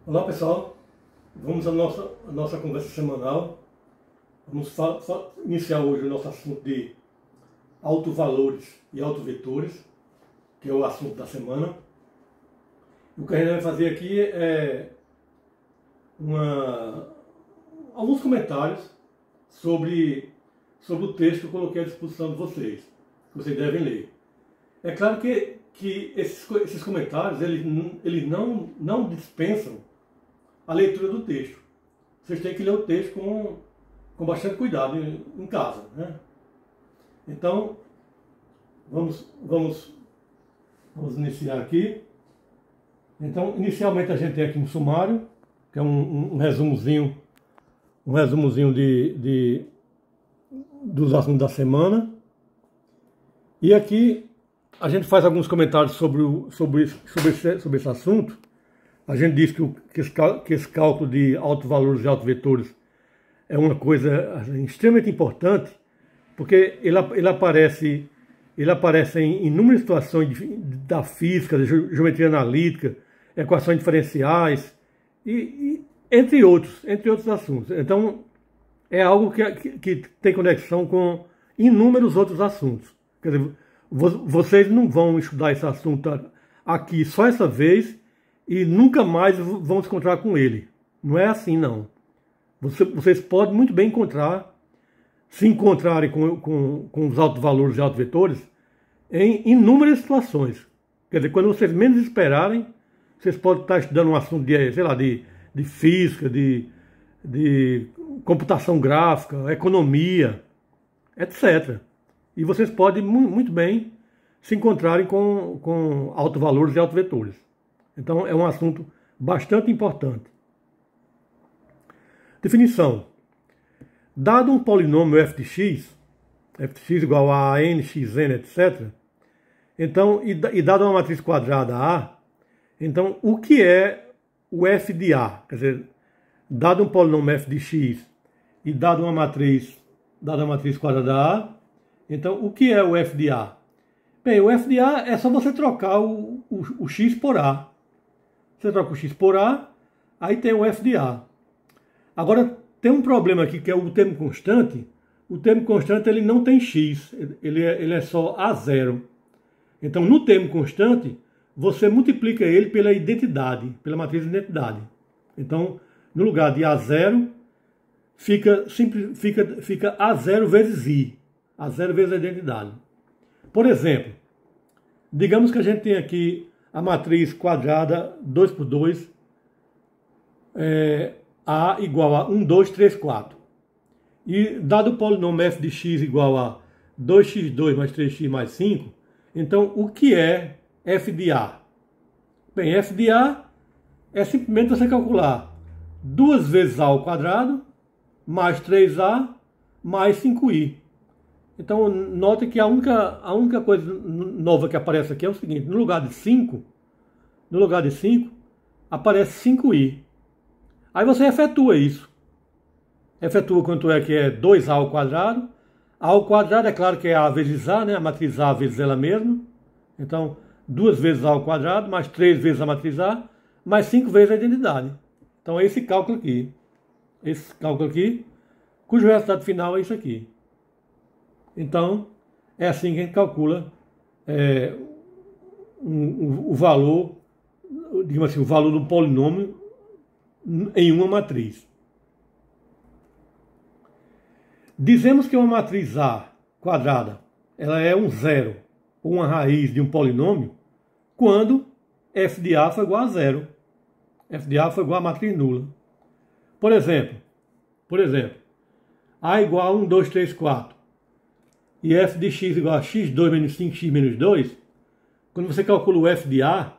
Olá pessoal, vamos à nossa conversa semanal. Vamos iniciar hoje o nosso assunto de autovalores e autovetores, que é o assunto da semana. O que a gente vai fazer aqui é alguns comentários sobre o texto que eu coloquei à disposição de vocês, que vocês devem ler. É claro que esses comentários eles não dispensam a leitura do texto. Vocês têm que ler o texto com bastante cuidado em casa, né? Então, vamos iniciar aqui. Então, inicialmente a gente tem aqui um sumário, que é um resumozinho dos assuntos da semana. E aqui a gente faz alguns comentários sobre esse assunto. A gente diz que esse cálculo de autovalores e autovetores é uma coisa assim, extremamente importante, porque ele aparece em inúmeras situações da física, da geometria analítica, equações diferenciais, e entre outros assuntos. Então, é algo que tem conexão com inúmeros outros assuntos. Quer dizer, vocês não vão estudar esse assunto aqui só essa vez e nunca mais vão se encontrar com ele. Não é assim, não. Vocês podem muito bem se encontrarem com os autovalores e autovetores em inúmeras situações. Quer dizer, quando vocês menos esperarem, vocês podem estar estudando um assunto de física, de computação gráfica, economia, etc. E vocês podem muito bem se encontrarem com autovalores e autovetores. Então, é um assunto bastante importante. Definição. Dado um polinômio f de x igual a n, xn, etc., então, e dado uma matriz quadrada A, então, o que é o f de A? Quer dizer, dado um polinômio f de x e dado uma matriz quadrada A, então, o que é o f de A? Bem, o f de A é só você trocar o x por A. Você troca o x por A, aí tem o f de A. Agora, tem um problema aqui, que é o termo constante. O termo constante ele não tem x, ele é só A0. Então, no termo constante, você multiplica ele pela identidade, pela matriz de identidade. Então, no lugar de A0, fica A0 vezes I. A0 vezes a identidade. Por exemplo, digamos que a gente tem aqui a matriz quadrada 2 por 2, A igual a 1, 2, 3, 4. E dado o polinômio f de x igual a 2x2 mais 3x mais 5, então o que é f de A? Bem, f de A é simplesmente você calcular 2 vezes a ao quadrado mais 3a mais 5i. Então, note que a única coisa nova que aparece aqui é o seguinte: no lugar de 5, aparece 5i. Aí você efetua isso. Efetua quanto é que é 2a ao quadrado. A ao quadrado é claro que é a vezes a, né? A matriz a vezes ela mesma. Então, 2 vezes a ao quadrado, mais 3 vezes a matriz a, mais 5 vezes a identidade. Então, é esse cálculo aqui. Cujo resultado final é isso aqui. Então, é assim que a gente calcula o valor, digamos assim, o valor do polinômio em uma matriz. Dizemos que uma matriz A quadrada, ela é um zero, ou uma raiz de um polinômio, quando f de A for igual a zero. F de A for igual a matriz nula. Por exemplo, A igual a 1, 2, 3, 4. E f de x igual a x2 menos 5x menos 2, quando você calcula o f de A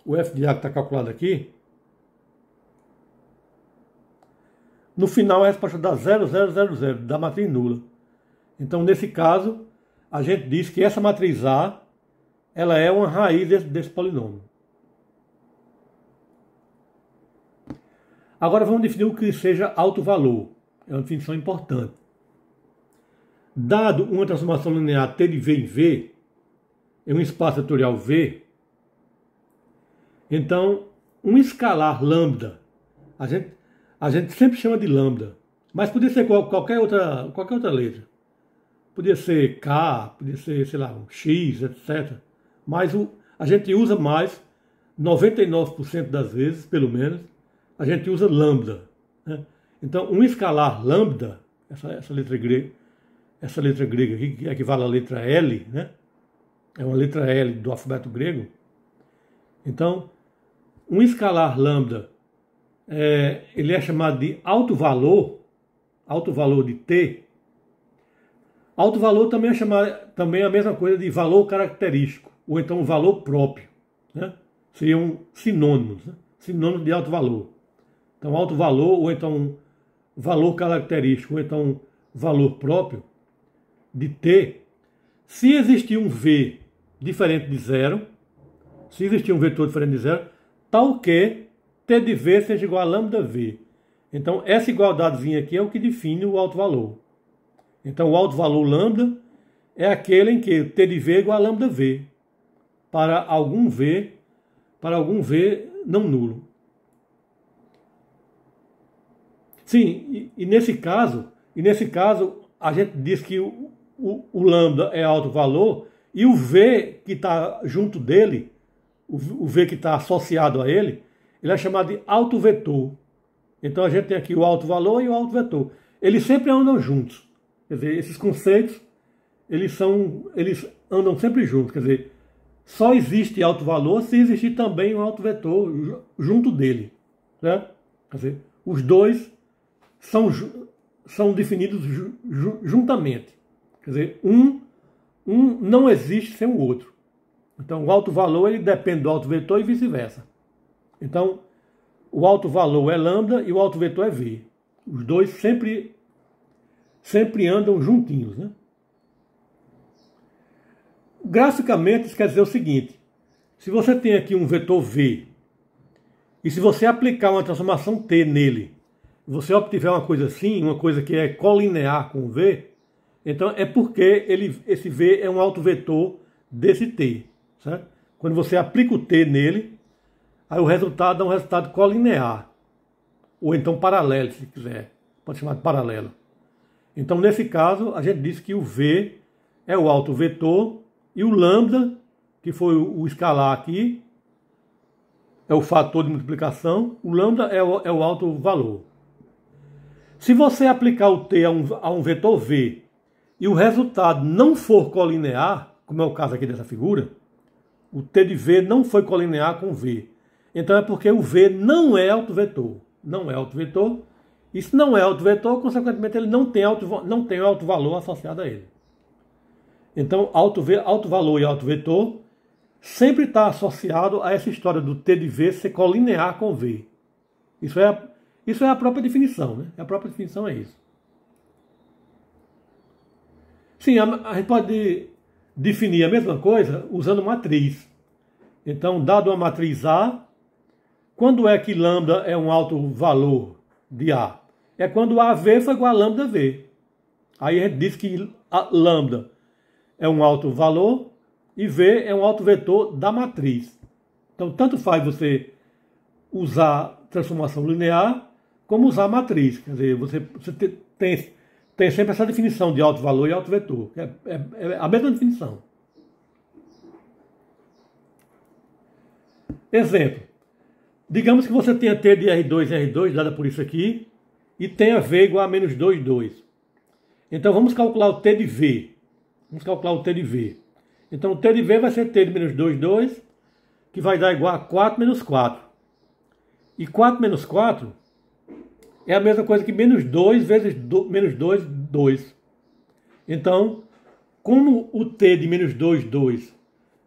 que está calculado aqui, no final a resposta dá 0, 0, 0, 0, da matriz nula. Então, nesse caso, a gente diz que essa matriz A, ela é uma raiz desse polinômio. Agora vamos definir o que seja autovalor. É uma definição importante. Dado uma transformação linear T de V em V, em um espaço vetorial V, então um escalar lambda, a gente sempre chama de lambda, mas podia ser qualquer outra letra. Podia ser K, podia ser, sei lá, um X, etc. Mas a gente usa mais, 99% das vezes, pelo menos, a gente usa lambda, né? Então, um escalar lambda, essa letra grega aqui, que equivale à letra L, né? É uma letra L do alfabeto grego. Então, um escalar lambda, ele é chamado de alto valor de T. Alto valor também também é a mesma coisa de valor característico, ou então valor próprio, né? Seriam sinônimos, né? Sinônimo de alto valor. Então, alto valor, ou então valor característico, ou então valor próprio de T. Se existir um V diferente de zero, se existir um vetor diferente de zero, tal que T de V seja igual a lambda V. Então, essa igualdadezinha aqui é o que define o alto valor. Então, o alto valor lambda é aquele em que T de V é igual a lambda V para algum V não nulo. Sim, e nesse caso, a gente diz que o lambda é alto valor e o V que está junto dele, o V que está associado a ele, ele é chamado de alto vetor. Então a gente tem aqui o alto valor e o alto vetor. Eles sempre andam juntos. Quer dizer, esses conceitos, eles andam sempre juntos. Quer dizer, só existe alto valor se existir também um alto vetor junto dele, certo? Quer dizer, os dois são definidos juntamente. Quer dizer, um não existe sem o outro. Então, o alto valor ele depende do alto vetor e vice-versa. Então, o alto valor é lambda e o alto vetor é V. Os dois sempre andam juntinhos, né? Graficamente, isso quer dizer o seguinte: se você tem aqui um vetor V, e se você aplicar uma transformação T nele, você obtiver uma coisa assim, uma coisa que é colinear com o V, então é porque esse V é um alto vetor desse T, certo? Quando você aplica o T nele, aí o resultado é um resultado colinear, ou então paralelo, se quiser, pode chamar de paralelo. Então, nesse caso, a gente diz que o V é o alto vetor e o lambda, que foi o escalar aqui, é o fator de multiplicação, o lambda é o alto valor. Se você aplicar o T a um vetor V e o resultado não for colinear, como é o caso aqui dessa figura, o T de V não foi colinear com V. Então é porque o V não é autovetor. Não é autovetor. E se não é autovetor, consequentemente ele não tem alto valor associado a ele. Então alto valor e autovetor sempre está associado a essa história do T de V ser colinear com V. Isso é a própria definição, né? A própria definição é isso. Sim, a gente pode definir a mesma coisa usando matriz. Então, dado uma matriz A, quando é que lambda é um alto valor de A? É quando AV foi igual a lambda V. Aí a gente diz que a lambda é um alto valor e V é um alto vetor da matriz. Então, tanto faz você usar transformação linear como usar matriz. Quer dizer, você tem sempre essa definição de alto valor e alto vetor. É a mesma definição. Exemplo. Digamos que você tenha T de R2 em R2, dada por isso aqui, e tenha V igual a menos 2, 2. Então vamos calcular o T de V. Então o T de V vai ser T de menos 2, 2, que vai dar igual a 4 menos 4. E 4 menos 4 é a mesma coisa que menos 2 vezes menos 2, 2. Então, como o T de menos 2, 2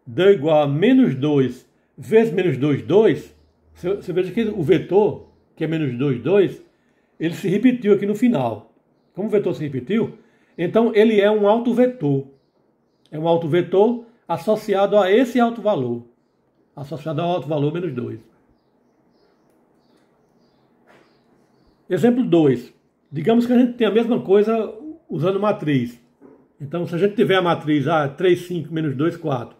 dá igual a menos 2 vezes menos 2, 2, você veja que o vetor, que é menos 2, 2, ele se repetiu aqui no final. Como o vetor se repetiu, então ele é um alto vetor. É um alto vetor associado a esse alto valor. Associado ao alto valor menos 2. Exemplo 2. Digamos que a gente tem a mesma coisa usando matriz. Então, se a gente tiver a matriz 3, 5, menos 2, 4,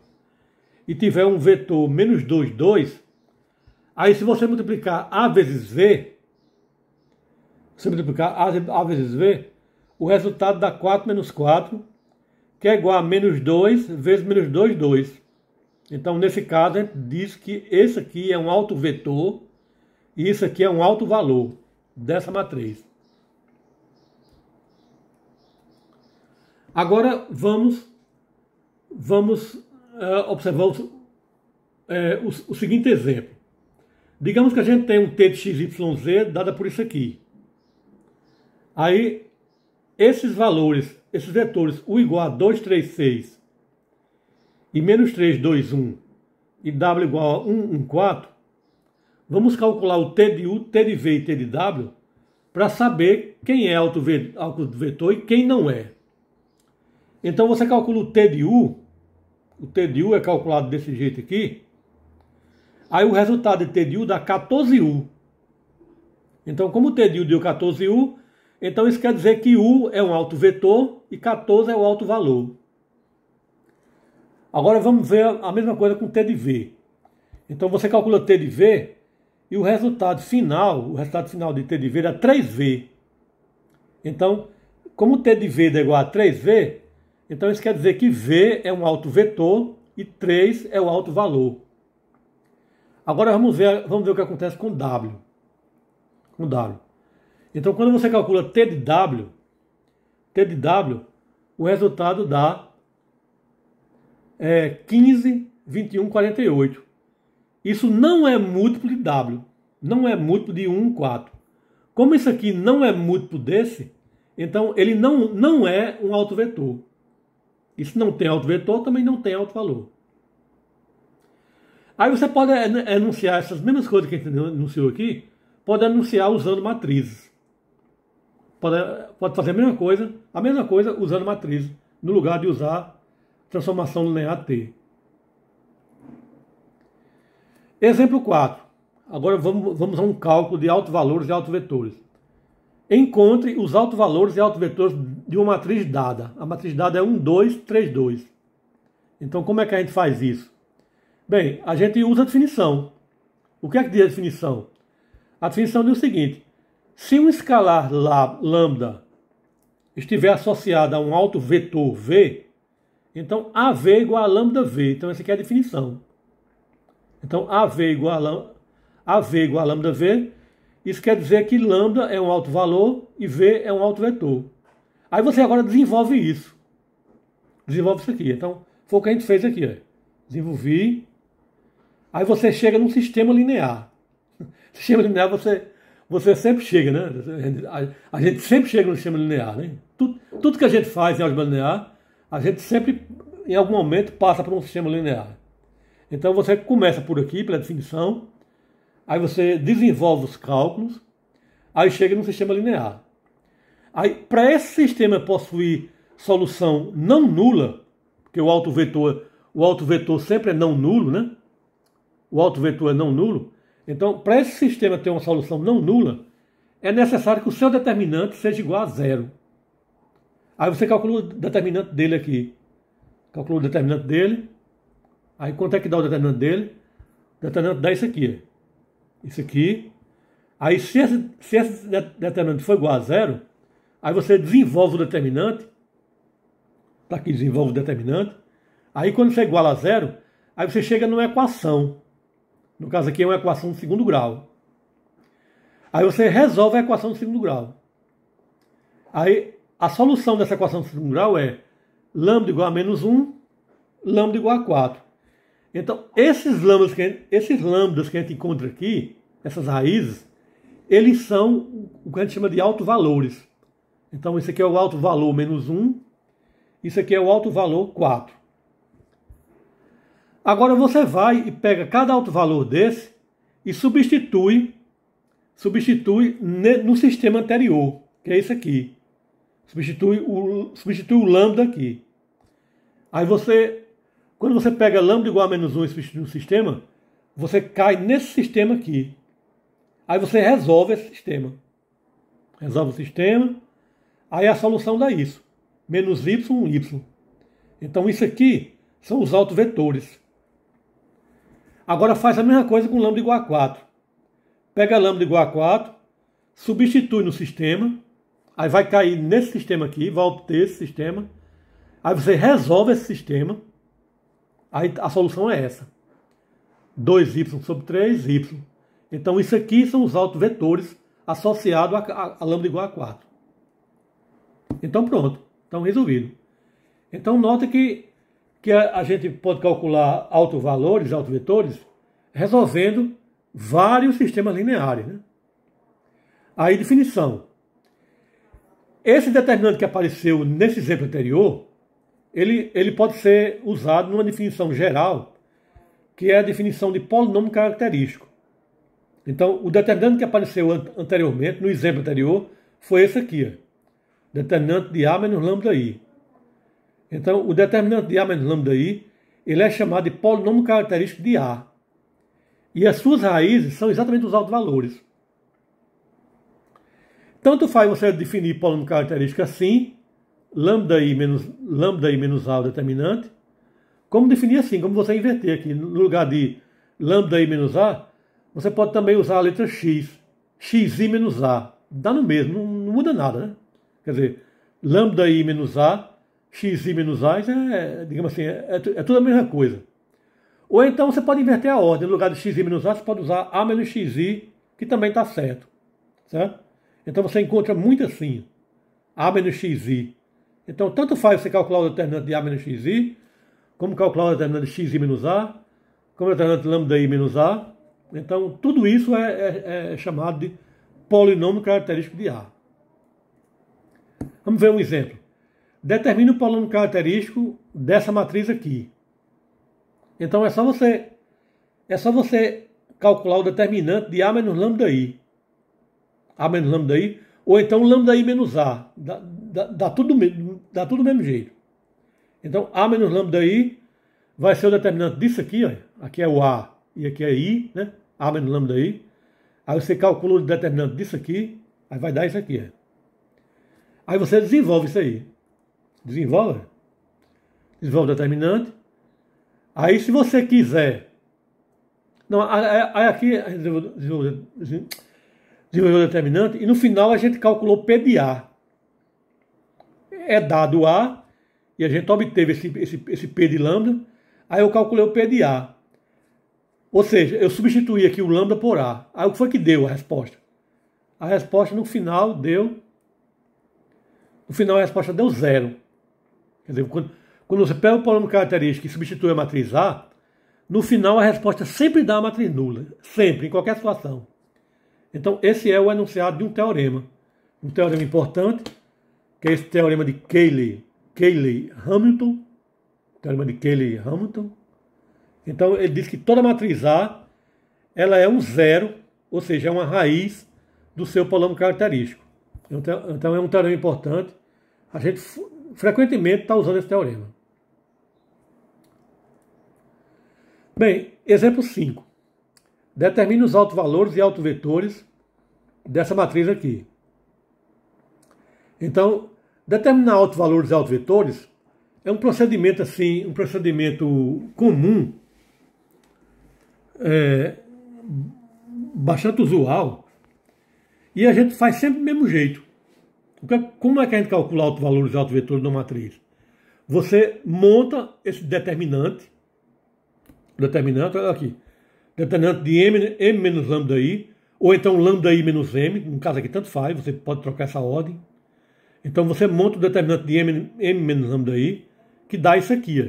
e tiver um vetor menos 2, 2, Aí se você multiplicar A vezes V, se multiplicar A vezes V, o resultado dá 4 menos 4, que é igual a menos 2 vezes menos 2, 2. Então, nesse caso, a gente diz que esse aqui é um autovetor e isso aqui é um autovalor dessa matriz. Agora, vamos observar o seguinte exemplo. Digamos que a gente tem um t de xyz dada por isso aqui. Aí, esses valores, esses vetores, u igual a 2, 3, 6 e menos 3, 2, 1 e w igual a 1, 1, 4, vamos calcular o t de u, t de v e t de w para saber quem é autovetor e quem não é. Então você calcula o t de u é calculado desse jeito aqui, aí o resultado de t de u dá 14u. Então como o t de u deu 14u, então isso quer dizer que u é um autovetor e 14 é o autovalor. Agora vamos ver a mesma coisa com t de v. Então você calcula t de v e o resultado final de t de v dá 3v. Então, como t de v dá igual a 3v, então isso quer dizer que v é um autovetor e 3 é o autovalor. Agora vamos ver o que acontece com w. Então quando você calcula t de w, o resultado dá 15, 21, 48. Isso não é múltiplo de w, não é múltiplo de 1, 4. Como isso aqui não é múltiplo desse, então ele não é um autovetor. E se não tem autovetor, também não tem autovalor. Aí você pode enunciar essas mesmas coisas que a gente enunciou aqui, pode enunciar usando matrizes. Pode fazer a mesma coisa usando matrizes, no lugar de usar transformação linear T. Exemplo 4. Agora vamos a um cálculo de autovalores e autovetores. Encontre os autovalores e autovetores de uma matriz dada. A matriz dada é 1, 2, 3, 2. Então, como é que a gente faz isso? Bem, a gente usa a definição. O que é que diz a definição? A definição diz o seguinte: se um escalar lambda estiver associado a um autovetor V, então AV é igual a lambda V. Então, essa aqui é a definição. Então, AV é igual a lambda V. Isso quer dizer que lambda é um autovalor e V é um autovetor. Aí você agora desenvolve isso. Desenvolve isso aqui. Então, foi o que a gente fez aqui. Desenvolvi. Aí você chega num sistema linear. Sistema linear você sempre chega, né? A gente sempre chega no sistema linear, né? Tudo que a gente faz em álgebra linear, a gente sempre, em algum momento, passa por um sistema linear. Então você começa por aqui, pela definição, aí você desenvolve os cálculos, aí chega no sistema linear. Aí, para esse sistema possuir solução não nula, porque o autovetor sempre é não nulo, né? O autovetor é não nulo. Então, para esse sistema ter uma solução não nula, é necessário que o seu determinante seja igual a zero. Aí você calcula o determinante dele aqui. Calcula o determinante dele. Aí quanto é que dá o determinante dele? O determinante dá isso aqui. Isso aqui. Aí se esse determinante for igual a zero, aí você desenvolve o determinante. Está aqui, desenvolve o determinante. Aí quando você iguala a zero, aí você chega numa equação. No caso aqui é uma equação de segundo grau. Aí você resolve a equação de segundo grau. Aí a solução dessa equação de segundo grau é lambda igual a menos 1, lambda igual a 4. Então esses lambdas que a gente encontra aqui, essas raízes, eles são o que a gente chama de autovalores. Então isso aqui é o autovalor menos 1, isso aqui é o autovalor 4. Agora você vai e pega cada autovalor desse e substitui no sistema anterior, que é esse aqui. Substitui o lambda aqui. Aí quando você pega lambda igual a menos 1 e substitui no sistema, você cai nesse sistema aqui. Aí você resolve esse sistema. Resolve o sistema, aí a solução dá isso. Menos y, y. Então isso aqui são os autovetores. Agora faz a mesma coisa com lambda igual a 4. Pega a lambda igual a 4, substitui no sistema, aí vai cair nesse sistema aqui, vai obter esse sistema, aí você resolve esse sistema, aí a solução é essa. 2y sobre 3y. Então isso aqui são os autovetores associados a lambda igual a 4. Então pronto, então resolvido. Então nota que a gente pode calcular autovalores, autovetores, resolvendo vários sistemas lineares. Né? Aí definição. Esse determinante que apareceu nesse exemplo anterior, ele pode ser usado numa definição geral, que é a definição de polinômio característico. Então, o determinante que apareceu anteriormente, no exemplo anterior, foi esse aqui. Ó. Determinante de A menos lambda I. Então, o determinante de A menos lambda I, ele é chamado de polinômio característico de A. E as suas raízes são exatamente os autovalores. Tanto faz você definir polinômio característico assim, lambda I menos A o determinante, como definir assim, como você inverter aqui. No lugar de lambda I menos A, você pode também usar a letra X. Xi menos A. Dá no mesmo, não muda nada, né? Quer dizer, lambda I menos A, xi menos A, digamos assim, é tudo a mesma coisa. Ou então você pode inverter a ordem. No lugar de xi menos A, você pode usar A menos xi, que também está certo. Certo? Então você encontra muito assim. A menos xi. Então tanto faz você calcular o determinante de A menos xi, como calcular o determinante de xi menos A, como o determinante de lambda I menos A. Então tudo isso é chamado de polinômio característico de A. Vamos ver um exemplo. Determine o polinômio característico dessa matriz aqui. Então é só você calcular o determinante de A menos lambda I. A menos lambda I, ou então lambda I menos A. Dá tudo do mesmo jeito. Então A menos lambda I vai ser o determinante disso aqui, ó. Aqui é o A e aqui é I, né? A menos lambda I. Aí você calcula o determinante disso aqui, aí vai dar isso aqui, ó. Aí você desenvolve isso aí. Desenvolve o determinante. Aí se você quiser... Não, aí aqui desenvolveu o determinante e no final a gente calculou P de A. É dado A e a gente obteve esse P de lambda. Aí eu calculei o P de A. Ou seja, eu substituí aqui o lambda por A. Aí o que foi que deu a resposta? A resposta no final deu... No final a resposta deu 0. Quer dizer, quando você pega o polinômio característico e substitui a matriz A, no final a resposta sempre dá a matriz nula. Sempre, em qualquer situação. Então esse é o enunciado de um teorema. Um teorema importante, que é esse teorema de Cayley-Hamilton. Teorema de Cayley-Hamilton. Então ele diz que toda matriz A ela é um zero, ou seja, é uma raiz do seu polinômio característico. Então é um teorema importante. A gente frequentemente está usando esse teorema. Bem, exemplo 5. Determine os autovalores e autovetores dessa matriz aqui. Então, determinar autovalores e autovetores é um procedimento assim, um procedimento comum, bastante usual, e a gente faz sempre do mesmo jeito. Como é que a gente calcula autovalores e autovetores numa matriz? Você monta esse determinante, olha aqui, determinante de m menos lambda i, ou então lambda i menos m, no caso aqui tanto faz, você pode trocar essa ordem. Então você monta o determinante de m menos lambda i, que dá isso aqui. Ó.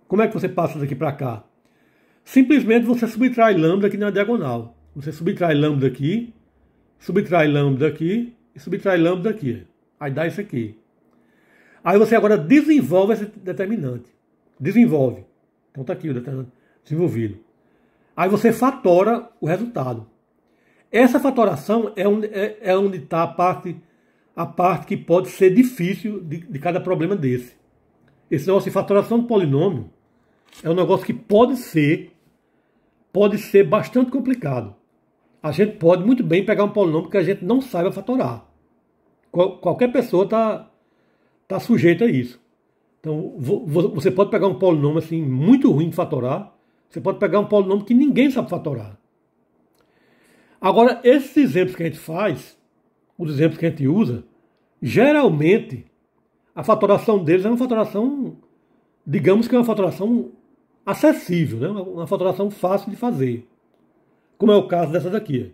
Como é que você passa daqui para cá? Simplesmente você subtrai lambda aqui na diagonal. Você subtrai lambda aqui, subtrai lambda aqui e subtrai lambda aqui. Aí dá isso aqui. Aí você agora desenvolve esse determinante. Desenvolve. Então está aqui o determinante desenvolvido. Aí você fatora o resultado. Essa fatoração é onde está a parte que pode ser difícil de cada problema desse. Esse negócio de fatoração de polinômio é um negócio que pode ser bastante complicado. A gente pode muito bem pegar um polinômio que a gente não saiba fatorar. Qualquer pessoa está sujeita a isso. Então, você pode pegar um polinômio assim, muito ruim de fatorar, Você pode pegar um polinômio que ninguém sabe fatorar. Agora, esses exemplos que a gente faz, os exemplos que a gente usa, geralmente, a fatoração deles é uma fatoração, digamos que é uma fatoração acessível, né? Uma fatoração fácil de fazer. Como é o caso dessa daqui.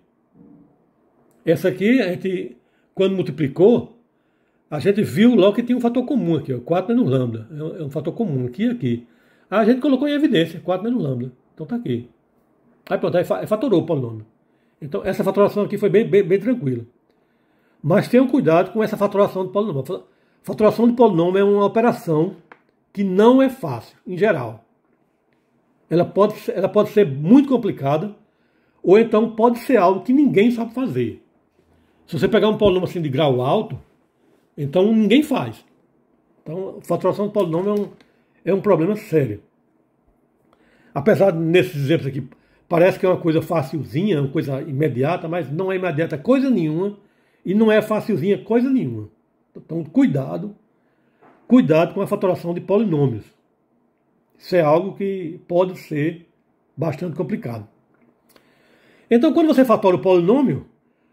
Essa aqui, a gente, quando multiplicou, a gente viu logo que tinha um fator comum aqui, ó, 4 menos lambda. É um fator comum aqui e aqui. Aí a gente colocou em evidência, 4 menos lambda. Então tá aqui. Aí pronto, aí fatorou o polinômio. Então essa fatoração aqui foi bem tranquila. Mas tenham cuidado com essa fatoração de polinômio. Fatoração de polinômio é uma operação que não é fácil, em geral. Ela pode ser muito complicada, ou então pode ser algo que ninguém sabe fazer. Se você pegar um polinômio assim de grau alto, então ninguém faz. Então, fatoração de polinômio é um problema sério. Apesar de, nesses exemplos aqui, parece que é uma coisa facilzinha, uma coisa imediata, mas não é imediata coisa nenhuma, e não é facilzinha coisa nenhuma. Então, cuidado com a fatoração de polinômios. Isso é algo que pode ser bastante complicado. Então, quando você fatora o polinômio,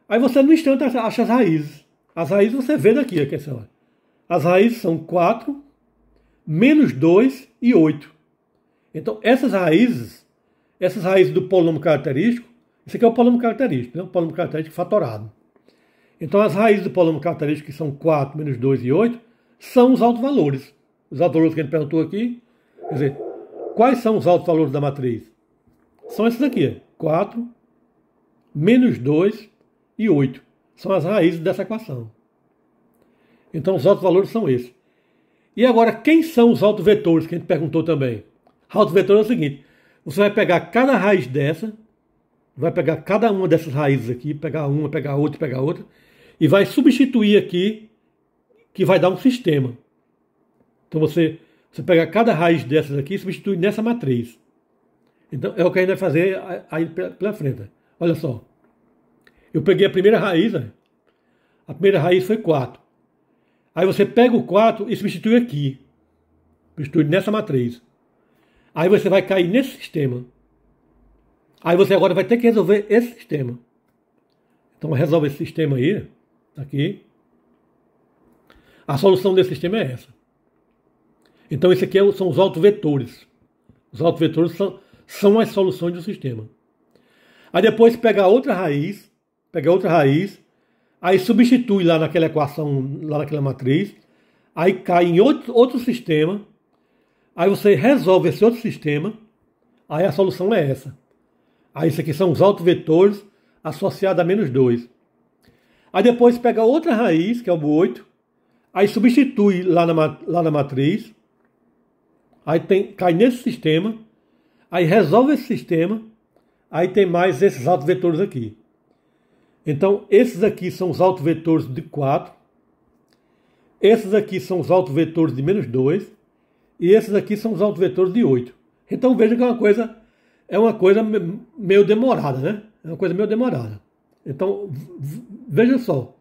aí você no instante acha as raízes. As raízes você vê daqui, aqui, assim, as raízes são 4, menos 2 e 8. Então, essas raízes do polinômio característico, esse aqui é o polinômio característico, né? O polinômio característico fatorado. Então, as raízes do polinômio característico, que são 4, menos 2 e 8, são os altos valores. Os altos valores que a gente perguntou aqui, quer dizer, quais são os altos valores da matriz? São esses aqui, 4, menos 2 e 8. São as raízes dessa equação. Então, os altos valores são esses. E agora, quem são os autovetores que a gente perguntou também? Autovetor é o seguinte, você vai pegar cada raiz dessa, vai pegar cada uma dessas raízes aqui, pegar uma, pegar outra, e vai substituir aqui, que vai dar um sistema. Então, você pega cada raiz dessas aqui e substitui nessa matriz. Então, é o que a gente vai fazer aí pela frente. Olha só. Eu peguei a primeira raiz, né? A primeira raiz foi 4. Aí você pega o 4 e substitui aqui. Substitui nessa matriz. Aí você vai cair nesse sistema. Aí você agora vai ter que resolver esse sistema. Então resolve esse sistema aí, aqui. A solução desse sistema é essa. Então esse aqui são os autovetores. Os autovetores são as soluções do sistema. Aí depois pega outra raiz, aí substitui lá naquela equação, lá naquela matriz, aí cai em outro sistema, aí você resolve esse outro sistema, aí a solução é essa. Aí isso aqui são os autovetores associados a menos 2. Aí depois pega outra raiz, que é o 8, aí substitui lá na matriz, aí cai nesse sistema, aí resolve esse sistema, aí tem mais esses autovetores aqui. Então, esses aqui são os autovetores de 4, esses aqui são os autovetores de menos 2, e esses aqui são os autovetores de 8. Então, veja que é uma coisa meio demorada, né? É uma coisa meio demorada. Então, veja só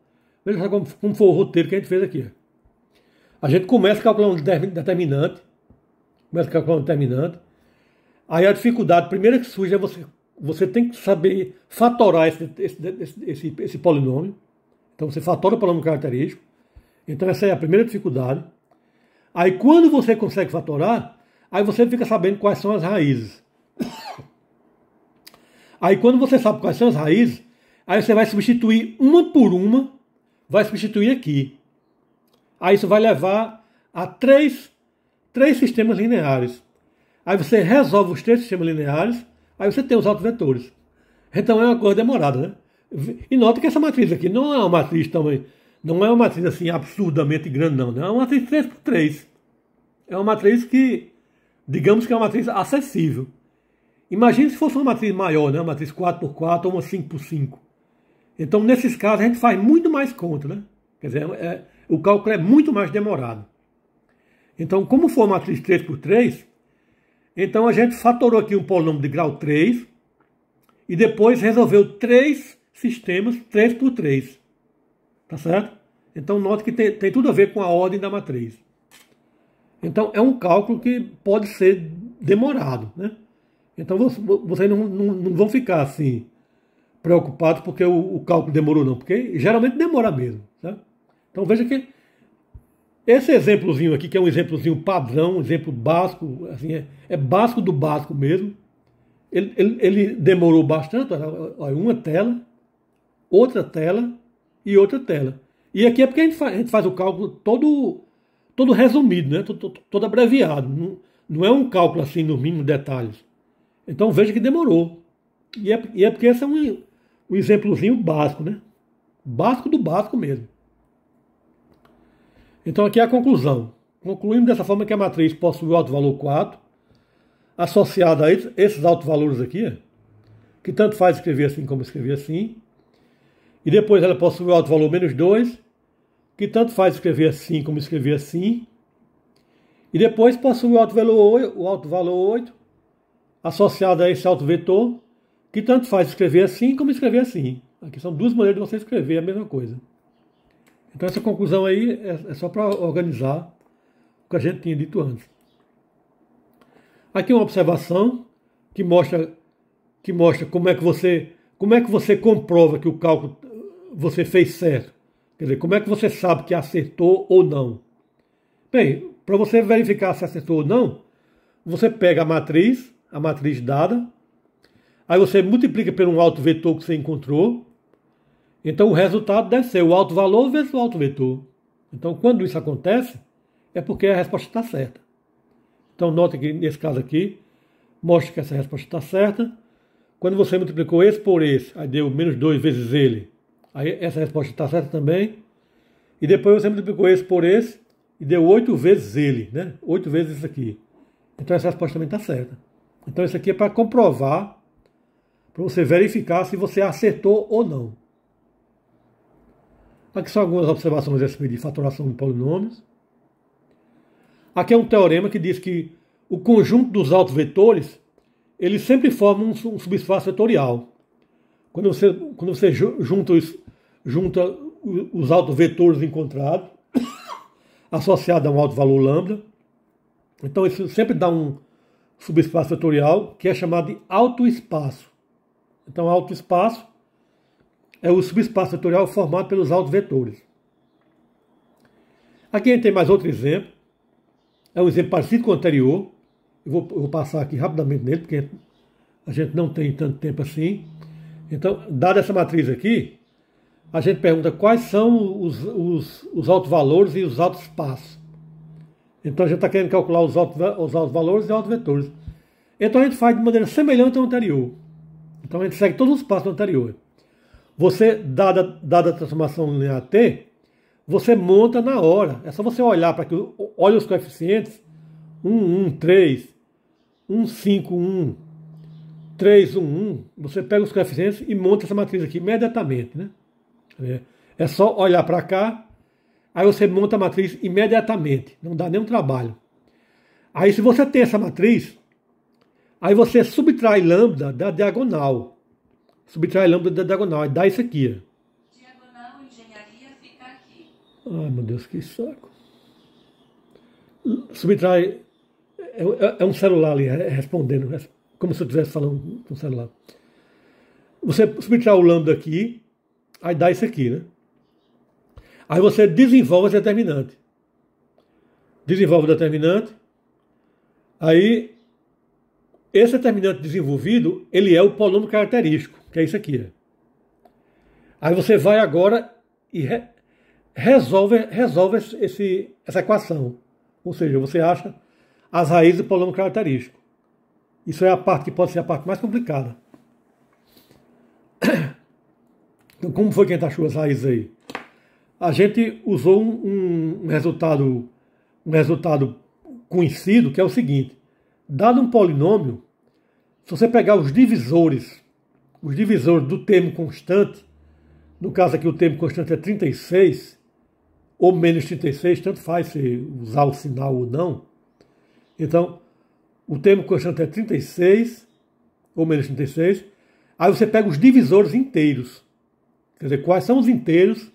como foi o roteiro que a gente fez aqui. A gente começa calculando determinante, aí a dificuldade primeira que surge é você tem que saber fatorar esse polinômio. Então você fatora o polinômio característico. Então essa é a primeira dificuldade. Aí quando você consegue fatorar, aí você fica sabendo quais são as raízes. Aí quando você sabe quais são as raízes, aí você vai substituir uma por uma, vai substituir aqui. Aí isso vai levar a três sistemas lineares. Aí você resolve os 3 sistemas lineares, aí você tem os autovetores. Então é uma coisa demorada, né? E nota que essa matriz aqui não é uma matriz também, não é uma matriz assim absurdamente grande, não. É uma matriz 3x3. É uma matriz que, digamos que é uma matriz acessível. Imagine se fosse uma matriz maior, né? Uma matriz 4x4 ou uma 5x5. Então, nesses casos, a gente faz muito mais conta, né? Quer dizer, o cálculo é muito mais demorado. Então, como for uma matriz 3x3, então a gente fatorou aqui um polinômio de grau 3 e depois resolveu 3 sistemas 3x3. Tá certo? Então note que tem tudo a ver com a ordem da matriz. Então é um cálculo que pode ser demorado, né? Então vocês não vão ficar assim preocupados porque o cálculo demorou não, porque geralmente demora mesmo. Tá? Então veja que esse exemplozinho aqui, que é um exemplozinho padrão, um exemplo básico, assim, é básico do básico mesmo, ele demorou bastante, olha, uma tela, outra tela e outra tela. E aqui é porque a gente faz o cálculo todo resumido, né? todo abreviado. Não é um cálculo assim nos mínimos detalhes. Então veja que demorou. E é porque esse é um exemplozinho básico, né? Básico do básico mesmo. Então aqui é a conclusão. Concluímos dessa forma que a matriz possui o alto valor 4, associada a esses altos valores aqui, que tanto faz escrever assim como escrever assim. E depois ela possui o alto valor menos 2, que tanto faz escrever assim como escrever assim. E depois possui o alto valor 8, associado a esse alto vetor, que tanto faz escrever assim como escrever assim. Aqui são duas maneiras de você escrever a mesma coisa. Então essa conclusão aí é só para organizar o que a gente tinha dito antes. Aqui uma observação que mostra como é que você comprova que o cálculo você fez certo. Quer dizer, como é que você sabe que acertou ou não. Bem, para você verificar se acertou ou não, você pega a matriz dada, aí você multiplica por um alto vetor que você encontrou. Então o resultado deve ser o alto valor vezes o alto vetor. Então quando isso acontece, é porque a resposta está certa. Então note que nesse caso aqui, mostra que essa resposta está certa. Quando você multiplicou esse por esse, aí deu menos 2 vezes ele. Aí essa resposta está certa também. E depois você multiplicou esse por esse e deu 8 vezes ele, né? 8 vezes isso aqui. Então essa resposta também está certa. Então isso aqui é para comprovar, para você verificar se você acertou ou não. Aqui são algumas observações a respeito de fatoração de polinômios. Aqui é um teorema que diz que o conjunto dos altos vetores, eles sempre formam um subespaço vetorial. Quando você junta os altos vetores encontrados, associado a um alto valor lambda, então isso sempre dá um subespaço vetorial que é chamado de autoespaço. Então autoespaço é o subespaço vetorial formado pelos altos vetores. Aqui a gente tem mais outro exemplo. É um exemplo parecido com o anterior. Eu vou passar aqui rapidamente nele, porque a gente não tem tanto tempo assim. Então, dada essa matriz aqui, a gente pergunta quais são os altos valores e os altos espaços. Então a gente está querendo calcular os altos valores e altos vetores. Então a gente faz de maneira semelhante ao anterior. Então a gente segue todos os passos do anterior. Você, dada a transformação linear T, você monta na hora. É só você olhar para que olha os coeficientes 1, 1, 3, 1, 5, 1, 3, 1, 1. Você pega os coeficientes e monta essa matriz aqui imediatamente, né? É só olhar para cá, aí você monta a matriz imediatamente. Não dá nenhum trabalho. Aí se você tem essa matriz, aí você subtrai lambda da diagonal. Subtrai lambda da diagonal, e dá isso aqui. Diagonal engenharia fica aqui. Ai, meu Deus, que saco. Subtrai. É um celular ali, respondendo, como se eu estivesse falando com o celular. Você subtrai o lambda aqui, aí dá isso aqui, né? Aí você desenvolve esse determinante. Desenvolve o determinante. Aí, esse determinante desenvolvido, ele é o polônimo característico, que é isso aqui. Aí você vai agora e resolve essa equação. Ou seja, você acha as raízes do polônimo característico. Isso é a parte que pode ser a parte mais complicada. Então, como foi que a gente achou as raízes aí? A gente usou um resultado conhecido, que é o seguinte. Dado um polinômio, se você pegar os divisores do termo constante, no caso aqui o termo constante é 36, ou menos 36, tanto faz se usar o sinal ou não. Então, o termo constante é 36, ou menos 36, aí você pega os divisores inteiros. Quer dizer, quais são os inteiros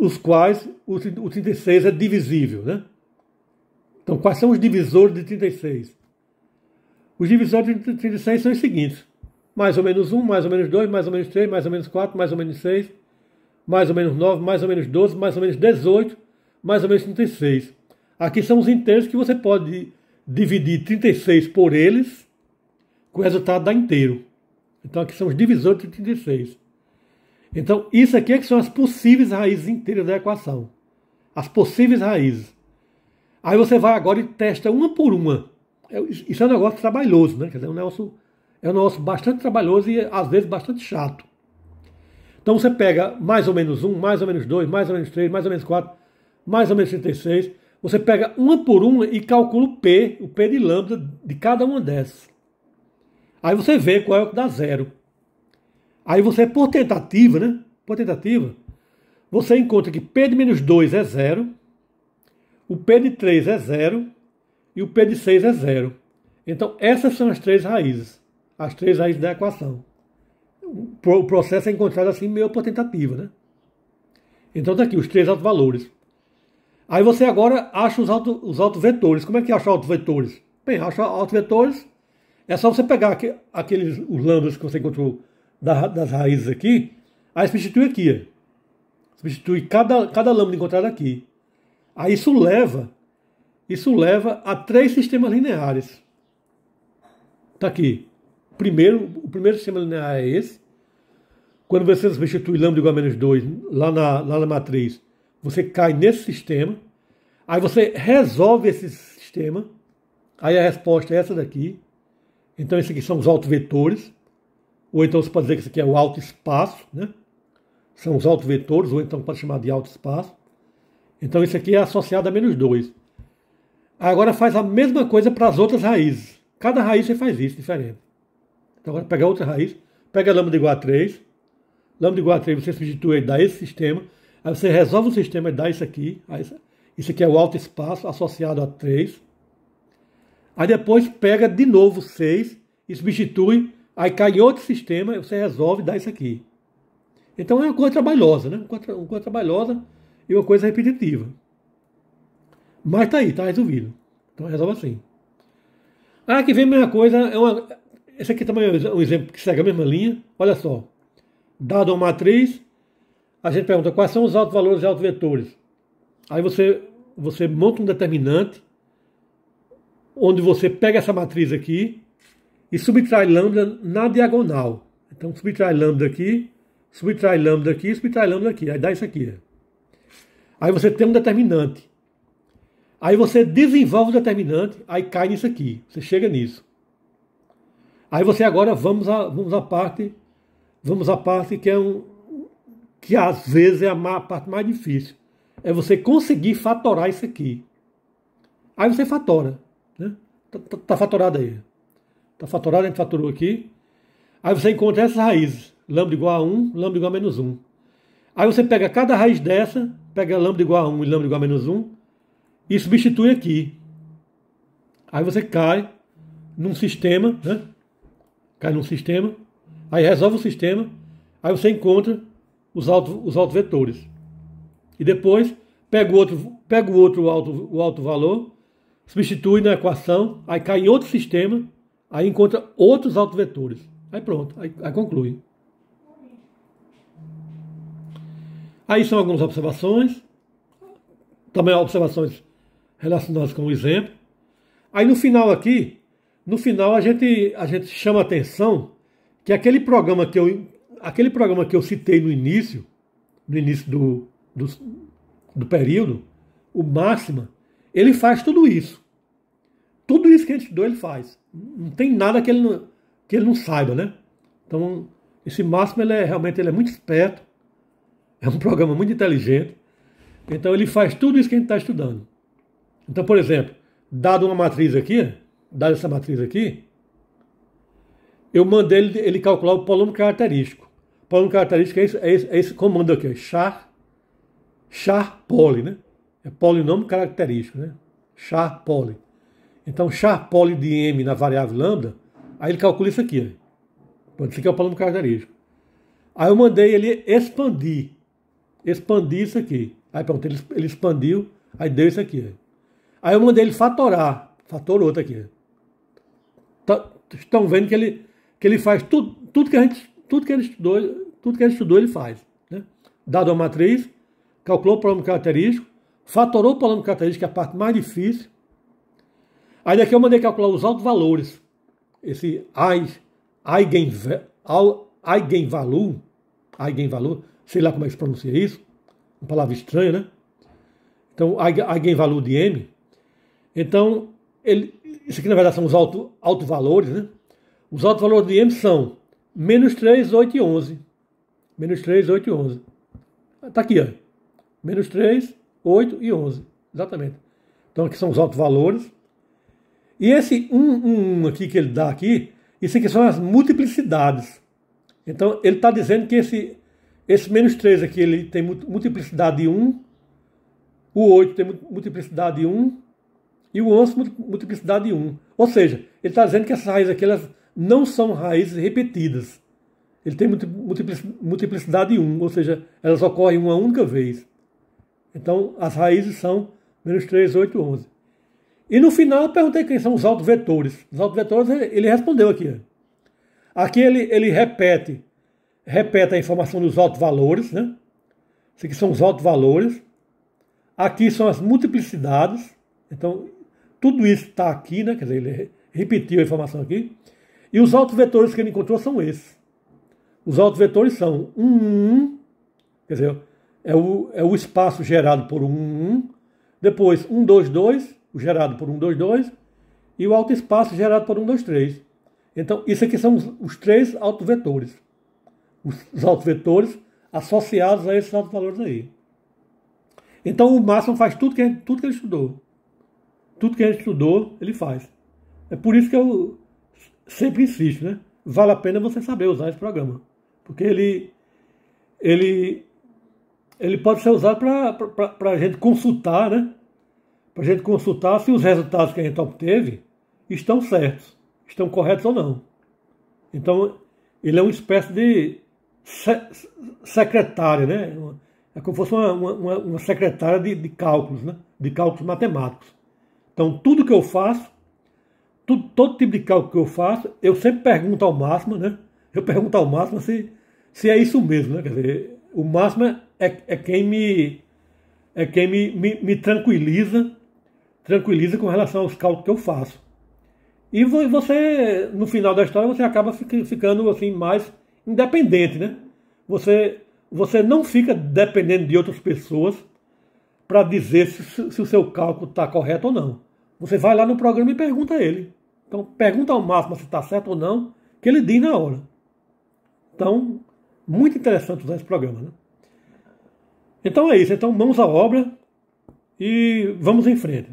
os quais o 36 é divisível, né? Então, quais são os divisores de 36? Os divisores de 36 são os seguintes. Mais ou menos 1, mais ou menos 2, mais ou menos 3, mais ou menos 4, mais ou menos 6, mais ou menos 9, mais ou menos 12, mais ou menos 18, mais ou menos 36. Aqui são os inteiros que você pode dividir 36 por eles, que o resultado dá inteiro. Então aqui são os divisores de 36. Então isso aqui é que são as possíveis raízes inteiras da equação. As possíveis raízes. Aí você vai agora e testa uma por uma. Isso é um negócio trabalhoso, né? Quer dizer, é um negócio bastante trabalhoso e às vezes bastante chato. Então você pega mais ou menos 1, mais ou menos 2, mais ou menos 3, mais ou menos 4, mais ou menos 36. Você pega uma por uma e calcula o P de lambda de cada uma dessas. Aí você vê qual é o que dá zero. Aí você, por tentativa, né? Por tentativa, você encontra que P de menos 2 é zero, o P de 3 é zero e o P de 6 é zero. Então essas são as três raízes da equação. O processo é encontrado assim meio por tentativa, né? Então está aqui os três autovalores. Aí você agora acha os autovetores. Como é que acha autovetores? Bem, acha autovetores, é só você pegar os lambdas que você encontrou das raízes aqui, aí substitui aqui. Substitui cada lambda encontrada aqui. Aí isso leva a 3 sistemas lineares. Está aqui. O primeiro sistema linear é esse. Quando você substitui lambda igual a menos 2 lá na matriz, você cai nesse sistema. Aí você resolve esse sistema. Aí a resposta é essa daqui. Então esse aqui são os autovetores. Ou então você pode dizer que isso aqui é o autoespaço, né? São os autovetores, ou então pode chamar de autoespaço. Então isso aqui é associado a menos 2. Agora faz a mesma coisa para as outras raízes. Cada raiz você faz isso, diferente. Então agora pega outra raiz, pega lambda igual a 3. Lambda igual a 3 você substitui e dá esse sistema. Aí você resolve o sistema e dá isso aqui. Isso aqui é o autoespaço associado a 3. Aí depois pega de novo 6 e substitui. Aí cai em outro sistema, você resolve e dá isso aqui. Então é uma coisa trabalhosa, né? Uma coisa trabalhosa e uma coisa repetitiva. Mas tá aí, tá resolvido. Então resolve assim. Ah, aqui vem a mesma coisa. Esse aqui também é um exemplo que segue a mesma linha. Olha só. Dado uma matriz, a gente pergunta quais são os autovalores e autovetores. Aí você monta um determinante, onde você pega essa matriz aqui e subtrai lambda na diagonal. Então subtrai lambda aqui, subtrai lambda aqui, subtrai lambda aqui. Aí dá isso aqui. Aí você tem um determinante. Aí você desenvolve o determinante, aí cai nisso aqui. Você chega nisso. Aí você agora vamos à parte que às vezes é a parte mais difícil. É você conseguir fatorar isso aqui. Aí você fatora, né? Tá fatorado aí. Tá fatorado, a gente fatorou aqui. Aí você encontra essas raízes. Lambda igual a 1, lambda igual a menos 1. Aí você pega cada raiz dessa, pega lambda igual a 1 e lambda igual a menos 1 e substitui aqui. Aí você cai num sistema, né? Cai num sistema, aí resolve o sistema, aí você encontra os autovetores. E depois pega o outro alto valor, substitui na equação, aí cai em outro sistema, aí encontra outros autovetores. Aí pronto, aí conclui. Aí são algumas observações, também observações relacionadas com o exemplo. Aí no final aqui, a gente chama a atenção que aquele programa que eu citei no início do período, o Máxima, ele faz tudo isso. Tudo isso que a gente estudou ele faz. Não tem nada que ele não saiba, né? Então, esse Máxima, realmente ele é muito esperto, é um programa muito inteligente, então ele faz tudo isso que a gente está estudando. Então, por exemplo, dado essa matriz aqui, eu mandei ele calcular o polônimo característico. O polônimo característico é esse comando aqui, char-poly, né? É polinômio característico, né? Char-poly. Então, char-poly de m na variável lambda, aí ele calcula isso aqui. Isso aqui é o polônimo característico. Aí eu mandei ele expandir isso aqui. Aí pronto, ele expandiu, aí deu isso aqui. Aí eu mandei ele fatorou outro aqui. estão vendo que ele faz tudo que ele estudou, ele faz. Né? Dado a matriz, calculou o problema característico, fatorou o problema característico, que é a parte mais difícil. Aí daqui eu mandei calcular os altos valores. Esse eigenvalue, sei lá como é que se pronuncia isso, uma palavra estranha, né? Então, eigenvalue de M. Então, isso aqui na verdade são os autovalores, né? Os autovalores de M são -3, 8 e 11. -3, 8 e 11. Está aqui, ó. -3, 8 e 11. Exatamente. Então, aqui são os autovalores. E esse 1 aqui que ele dá aqui, isso aqui são as multiplicidades. Então, ele está dizendo que esse -3 aqui, ele tem multiplicidade de 1, o 8 tem multiplicidade de 1, e o 11 multiplicidade de 1. Ou seja, ele está dizendo que essas raízes aqui, elas não são raízes repetidas. Ele tem multiplicidade de 1, ou seja, elas ocorrem uma única vez. Então, as raízes são -3, 8 e 11. E no final eu perguntei quem são os autovetores. Os autovetores ele respondeu aqui. Aqui ele repete a informação dos autovalores, né? Isso aqui são os autovalores. Aqui são as multiplicidades. Então, tudo isso está aqui, né? Quer dizer, ele repetiu a informação aqui. E os autovetores que ele encontrou são esses. Os autovetores são 1, quer dizer, é o espaço gerado por 1, depois 1, 2, 2, o gerado por 1, 2, 2, e o autoespaço gerado por 1, 2, 3. Então, isso aqui são os 3 autovetores. Os autovetores associados a esses autovalores aí. Então, o Massimo faz tudo que ele estudou. Tudo que ele estudou, ele faz. É por isso que eu sempre insisto, né? Vale a pena você saber usar esse programa. Porque ele pode ser usado para a gente consultar, né? Para a gente consultar se os resultados que a gente obteve estão certos, estão corretos ou não. Então, ele é uma espécie de secretária, né? É como se fosse uma secretária de cálculos, né? De cálculos matemáticos. Então, tudo que eu faço, todo tipo de cálculo que eu faço, eu sempre pergunto ao Máximo, né? Eu pergunto ao Máximo se é isso mesmo, né? Quer dizer, o Máximo é quem me tranquiliza com relação aos cálculos que eu faço. E você, no final da história, você acaba ficando assim mais independente, né? Você não fica dependendo de outras pessoas para dizer se o seu cálculo está correto ou não. Você vai lá no programa e pergunta a ele. Então, pergunta ao Máximo se está certo ou não, que ele diz na hora. Então, muito interessante usar esse programa, né? Então é isso. Então, mãos à obra e vamos em frente.